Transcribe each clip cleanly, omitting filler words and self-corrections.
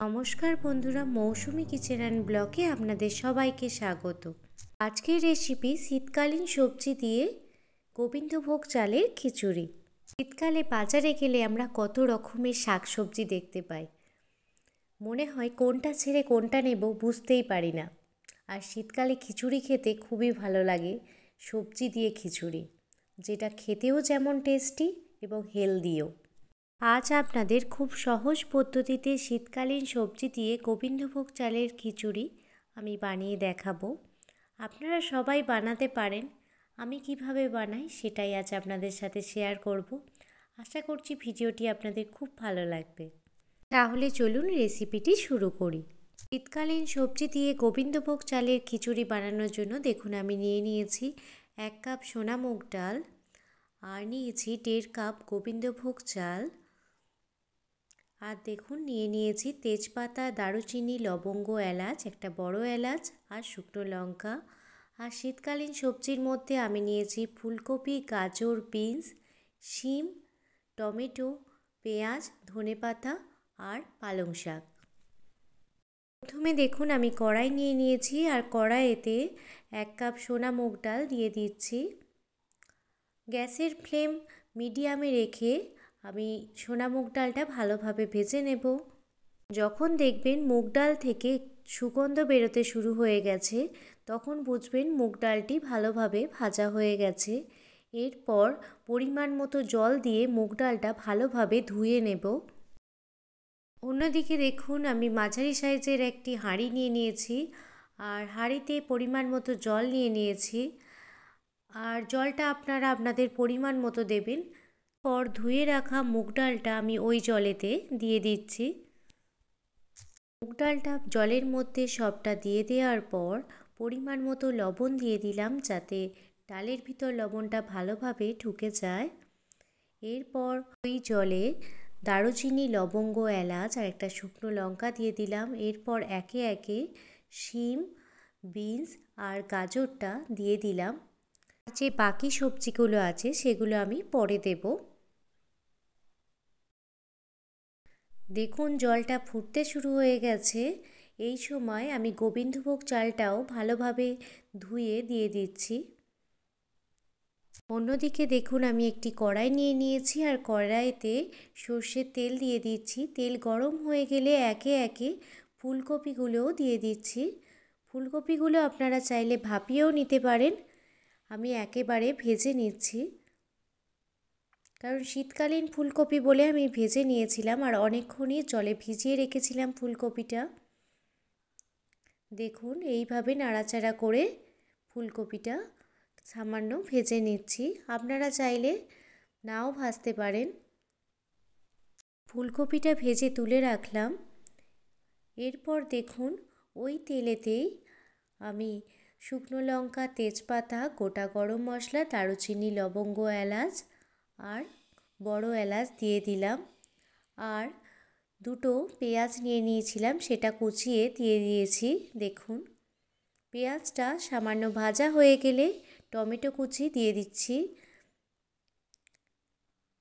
নমস্কার বন্ধুরা, মৌসুমি kitchen and ব্লগে আপনাদের সবাইকে স্বাগত। আজকের রেসিপি শীতকালীন সবজি দিয়ে গোবিন্দভোগ চালের খিচুড়ি। শীতকালে বাজারে গেলে আমরা কত রকমের শাক সবজি দেখতে পাই, মনে হয় কোনটা ছেড়ে কোনটা নেব বুঝতেই পারি না। আর শীতকালে খিচুড়ি খেতে খুবই ভালো লাগে, সবজি দিয়ে খিচুড়ি, যেটা খেতেও যেমন টেস্টি এবং হেলদিও। আজ আপনাদের খুব সহজ পদ্ধতিতে শীতকালীন সবজি দিয়ে গোবিন্দভোগ চালের খিচুড়ি আমি বানিয়ে দেখাবো। আপনারা সবাই বানাতে পারেন, আমি কিভাবে বানাই সেটাই আজ আপনাদের সাথে শেয়ার করব। আশা করছি ভিডিওটি আপনাদের খুব ভালো লাগবে। তাহলে চলুন রেসিপিটি শুরু করি। শীতকালীন সবজি দিয়ে গোবিন্দভোগ চালের খিচুড়ি বানানোর জন্য দেখুন আমি নিয়েছি 1 কাপ সোনা মুগ ডাল, আর নিয়েছি 1.5 কাপ গোবিন্দভোগ চাল, আর দেখুন নিয়েছি তেজপাতা, দারুচিনি, লবঙ্গ, এলাচ, একটা বড় এলাচ আর শুকনো লঙ্কা। আর শীতকালীন সবজির মধ্যে আমি নিয়েছি ফুলকপি, গাজর, বিনস, শিম, টমেটো, পেঁয়াজ, ধনেপাতা আর পালং শাক। প্রথমে দেখুন আমি কড়াই নিয়েছি, আর কড়াইতে 1 কাপ সোনা মুগ ডাল দিয়ে দিচ্ছি। গ্যাসের ফ্লেম মিডিয়ামে রেখে আমি সোনা মুগ ডালটা ভালোভাবে ভেজে নেব। যখন দেখবেন মুগ ডাল থেকে সুগন্ধ বেরোতে শুরু হয়ে গেছে, তখন বুঝবেন মুগ ডালটি ভালোভাবে ভাজা হয়ে গেছে। এরপর পরিমাণ মতো জল দিয়ে মুগ ডালটা ভালোভাবে ধুয়ে নেব। অন্যদিকে দেখুন আমি মাঝারি সাইজের একটি হাঁড়ি নিয়েছি, আর হাঁড়িতে পরিমাণ মতো জল নিয়েছি, আর জলটা আপনারা আপনাদের পরিমাণ মতো দেবেন। পর ধুয়ে রাখা মুগ ডালটা আমি ওই জলেতে দিয়ে দিচ্ছি। মুগ ডালটা জলের মধ্যে সবটা দিয়ে দেওয়ার পর পরিমাণ মতো লবণ দিয়ে দিলাম, যাতে ডালের ভিতর লবণটা ভালোভাবে ঢুকে যায়। এরপর ওই জলে দারুচিনি, লবঙ্গ, এলাচ আর একটা শুকনো লঙ্কা দিয়ে দিলাম। এরপর একে একে শিম, বিনস আর গাজরটা দিয়ে দিলাম। যে বাকি সবজিগুলো আছে সেগুলো আমি পরে দেব। দেখুন জলটা ফুটতে শুরু হয়ে গেছে। এই সময় আমি গোবিন্দভোগ চালটাও ভালোভাবে ধুয়ে দিয়ে দিচ্ছি। অন্যদিকে দেখুন আমি একটি কড়াই নিয়েছি, আর কড়াইতে সর্ষের তেল দিয়ে দিচ্ছি। তেল গরম হয়ে গেলে একে একে ফুলকপিগুলোও দিয়ে দিচ্ছি। ফুলকপিগুলো আপনারা চাইলে ভাপিয়েও নিতে পারেন, আমি একেবারে ভেজে নিচ্ছি, কারণ শীতকালীন ফুলকপি বলে আমি ভেজে নিয়েছিলাম আর অনেকক্ষণই জলে ভিজিয়ে রেখেছিলাম ফুলকপিটা। দেখুন এইভাবে নাড়াচাড়া করে ফুলকপিটা সামান্য ভেজে নিচ্ছি, আপনারা চাইলে নাও ভাজতে পারেন। ফুলকপিটা ভেজে তুলে রাখলাম। এরপর দেখুন ওই তেলেতেই আমি শুকনো লঙ্কা, তেজপাতা, গোটা গরম মশলা, দারুচিনি, লবঙ্গ, এলাচ আর বড় এলাচ দিয়ে দিলাম। আর দুটো পেঁয়াজ নিয়েছিলাম, সেটা কুচিয়ে দিয়ে দিয়েছি। দেখুন পেঁয়াজটা সামান্য ভাজা হয়ে গেলে টমেটো কুচি দিয়ে দিচ্ছি।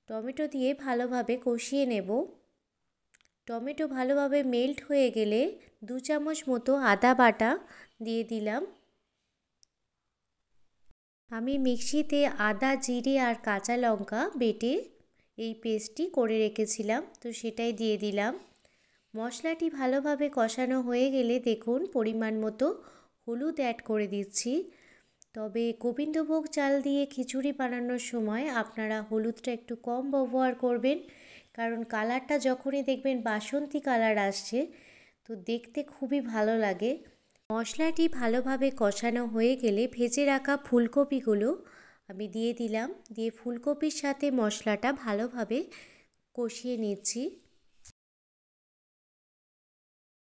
টমেটো দিয়ে ভালোভাবে কষিয়ে নেব। টমেটো ভালোভাবে মেল্ট হয়ে গেলে 2 চামচ মতো আদা বাটা দিয়ে দিলাম। আমি মিক্সিতে আদা, জিরে আর কাঁচা লঙ্কা বেটে এই পেস্টটি করে রেখেছিলাম, তো সেটাই দিয়ে দিলাম। মশলাটি ভালোভাবে কষানো হয়ে গেলে দেখুন পরিমাণ মতো হলুদ অ্যাড করে দিচ্ছি। তবে গোবিন্দভোগ চাল দিয়ে খিচুড়ি বানানোর সময় আপনারা হলুদটা একটু কম ব্যবহার করবেন, কারণ কালারটা যখনই দেখবেন বাসন্তী কালার আসছে, তো দেখতে খুবই ভালো লাগে। মশলাটি ভালোভাবে কষানো হয়ে গেলে ভেজে রাখা ফুলকপিগুলো আমি দিয়ে দিলাম। দিয়ে ফুলকপির সাথে মশলাটা ভালোভাবে কষিয়ে নিচ্ছি।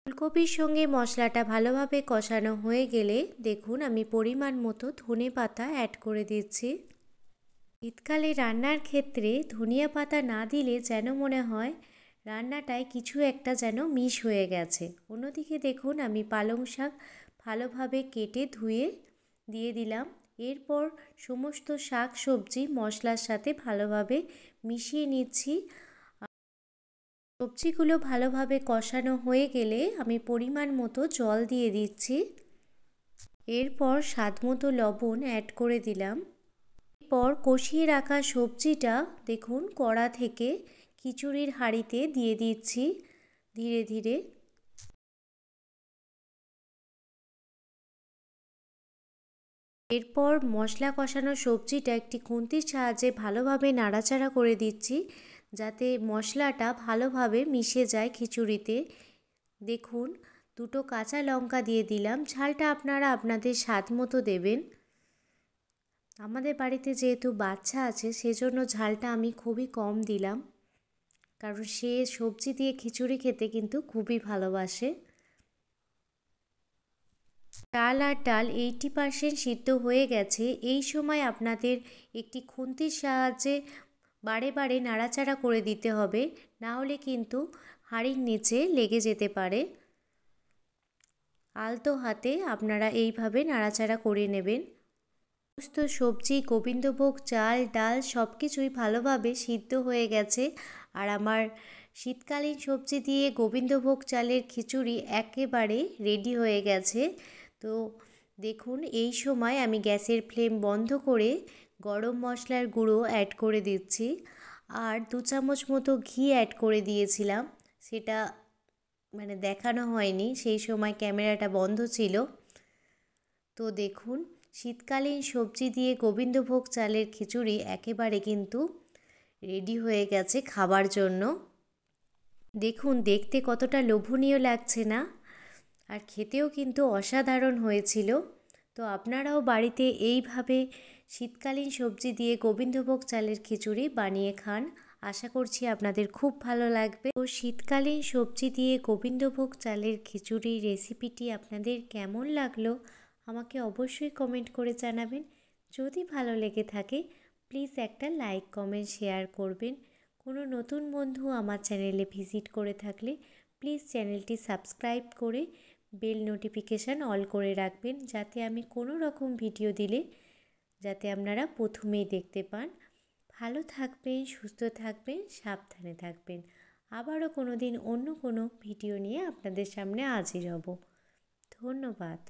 ফুলকপির সঙ্গে মশলাটা ভালোভাবে কষানো হয়ে গেলে দেখুন আমি পরিমাণ মতো ধনেপাতা অ্যাড করে দিচ্ছি। শীতকালে রান্নার ক্ষেত্রে ধনিয়া পাতা না দিলে যেন মনে হয় রান্নাটায় কিছু একটা যেন মিস হয়ে গেছে। অন্যদিকে দেখুন আমি পালং শাক ভালোভাবে কেটে ধুয়ে দিয়ে দিলাম। এরপর সমস্ত শাক সবজি মশলার সাথে ভালোভাবে মিশিয়ে নিচ্ছি। সবজিগুলো ভালোভাবে কষানো হয়ে গেলে আমি পরিমাণ মতো জল দিয়ে দিচ্ছি। এরপর স্বাদমতো লবণ অ্যাড করে দিলাম। এরপর কষিয়ে রাখা সবজিটা দেখুন কড়া থেকে খিচুড়ির হাঁড়িতে দিয়ে দিচ্ছি ধীরে ধীরে। এরপর মশলা কষানো সবজিটা একটি খুন্তির সাহায্যে ভালোভাবে নাড়াচাড়া করে দিচ্ছি, যাতে মশলাটা ভালোভাবে মিশে যায় খিচুড়িতে। দেখুন দুটো কাঁচা লঙ্কা দিয়ে দিলাম, ঝালটা আপনারা আপনাদের স্বাদ মতো দেবেন। আমাদের বাড়িতে যেহেতু বাচ্চা আছে সেজন্য ঝালটা আমি খুবই কম দিলাম, কারণ সে সবজি দিয়ে খিচুড়ি খেতে কিন্তু খুবই ভালোবাসে। ডাল আর ডাল 80% সিদ্ধ হয়ে গেছে। এই সময় আপনাদের একটি খুন্তির সাহায্যে বারে বারে নাড়াচাড়া করে দিতে হবে, না হলে কিন্তু হাঁড়ির নিচে লেগে যেতে পারে। আলতো হাতে আপনারা এইভাবে নাড়াচাড়া করে নেবেন। সমস্ত সবজি, গোবিন্দভোগ চাল, ডাল সব কিছুই ভালোভাবে সিদ্ধ হয়ে গেছে। আর আমার শীতকালীন সবজি দিয়ে গোবিন্দভোগ চালের খিচুড়ি একেবারে রেডি হয়ে গেছে। তো দেখুন এই সময় আমি গ্যাসের ফ্লেম বন্ধ করে গরম মশলার গুঁড়ো অ্যাড করে দিচ্ছি, আর 2 চামচ মতো ঘি অ্যাড করে দিয়েছিলাম। সেটা দেখানো হয়নি, সেই সময় ক্যামেরাটা বন্ধ ছিল। তো দেখুন শীতকালীন সবজি দিয়ে গোবিন্দভোগ চালের খিচুড়ি একেবারে কিন্তু রেডি হয়ে গেছে খাবার জন্য। দেখুন দেখতে কতটা লোভনীয় লাগছে না? আর খেতেও কিন্তু অসাধারণ হয়েছিল। তো আপনারাও বাড়িতে এইভাবে শীতকালীন সবজি দিয়ে গোবিন্দভোগ চালের খিচুড়ি বানিয়ে খান, আশা করছি আপনাদের খুব ভালো লাগবে। তো শীতকালীন সবজি দিয়ে গোবিন্দভোগ চালের খিচুড়ির রেসিপিটি আপনাদের কেমন লাগলো আমাকে অবশ্যই কমেন্ট করে জানাবেন। যদি ভালো লেগে থাকে প্লিজ একটা লাইক, কমেন্ট, শেয়ার করবেন। কোনো নতুন বন্ধু আমার চ্যানেলে ভিজিট করে থাকলে প্লিজ চ্যানেলটি সাবস্ক্রাইব করে বেল নোটিফিকেশান অল করে রাখবেন, যাতে আমি কোনো রকম ভিডিও দিলে যাতে আপনারা প্রথমেই দেখতে পান। ভালো থাকবেন, সুস্থ থাকবেন, সাবধানে থাকবেন। আবারও কোনো দিন অন্য কোনো ভিডিও নিয়ে আপনাদের সামনে হাজির হব। ধন্যবাদ।